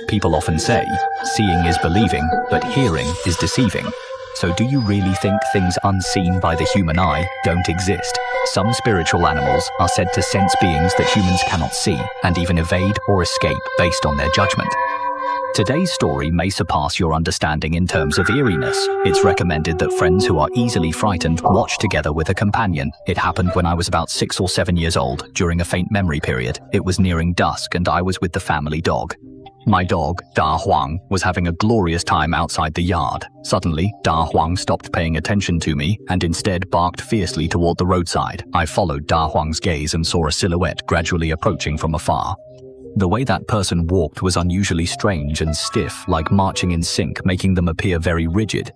People often say, seeing is believing, but hearing is deceiving. So do you really think things unseen by the human eye don't exist? Some spiritual animals are said to sense beings that humans cannot see and even evade or escape based on their judgment. Today's story may surpass your understanding in terms of eeriness. It's recommended that friends who are easily frightened watch together with a companion. It happened when I was about 6 or 7 years old, during a faint memory period. It was nearing dusk and I was with the family dog. My dog, Da Huang, was having a glorious time outside the yard. Suddenly, Da Huang stopped paying attention to me and instead barked fiercely toward the roadside. I followed Da Huang's gaze and saw a silhouette gradually approaching from afar. The way that person walked was unusually strange and stiff, like marching in sync, making them appear very rigid.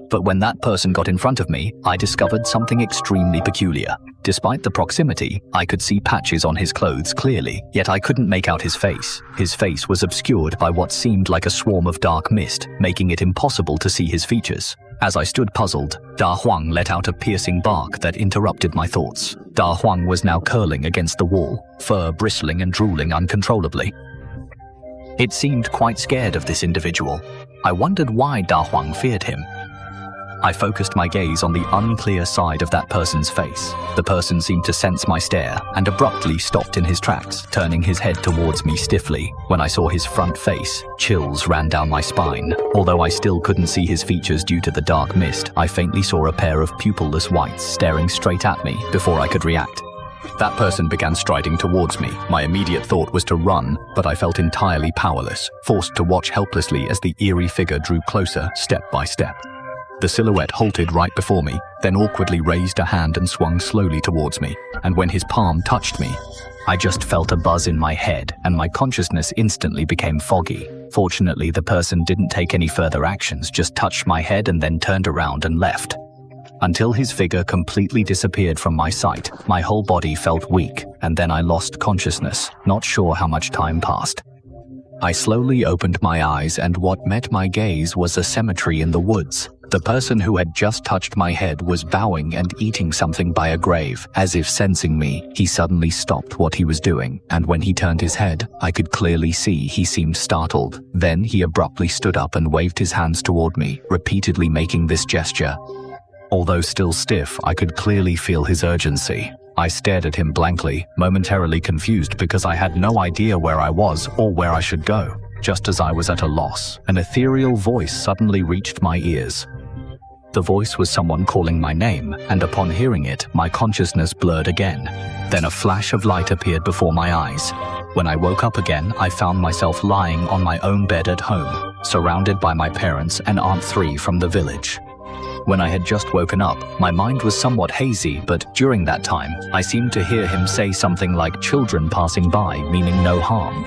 But when that person got in front of me, I discovered something extremely peculiar. Despite the proximity, I could see patches on his clothes clearly, yet I couldn't make out his face. His face was obscured by what seemed like a swarm of dark mist, making it impossible to see his features. As I stood puzzled, Da Huang let out a piercing bark that interrupted my thoughts. Da Huang was now curling against the wall, fur bristling and drooling uncontrollably. It seemed quite scared of this individual. I wondered why Da Huang feared him. I focused my gaze on the unclear side of that person's face. The person seemed to sense my stare and abruptly stopped in his tracks, turning his head towards me stiffly. When I saw his front face, chills ran down my spine. Although I still couldn't see his features due to the dark mist, I faintly saw a pair of pupilless whites staring straight at me before I could react. That person began striding towards me. My immediate thought was to run, but I felt entirely powerless, forced to watch helplessly as the eerie figure drew closer step by step. The silhouette halted right before me, then awkwardly raised a hand and swung slowly towards me, and when his palm touched me, I just felt a buzz in my head and my consciousness instantly became foggy. Fortunately, the person didn't take any further actions, just touched my head and then turned around and left. Until his figure completely disappeared from my sight, my whole body felt weak, and then I lost consciousness, not sure how much time passed. I slowly opened my eyes and what met my gaze was a cemetery in the woods. The person who had just touched my head was bowing and eating something by a grave. As if sensing me, he suddenly stopped what he was doing, and when he turned his head, I could clearly see he seemed startled. Then he abruptly stood up and waved his hands toward me, repeatedly making this gesture. Although still stiff, I could clearly feel his urgency. I stared at him blankly, momentarily confused because I had no idea where I was or where I should go. Just as I was at a loss, an ethereal voice suddenly reached my ears. The voice was someone calling my name, and upon hearing it, my consciousness blurred again. Then a flash of light appeared before my eyes. When I woke up again, I found myself lying on my own bed at home, surrounded by my parents and Aunt 3 from the village. When I had just woken up, my mind was somewhat hazy, but during that time, I seemed to hear him say something like children passing by, meaning no harm.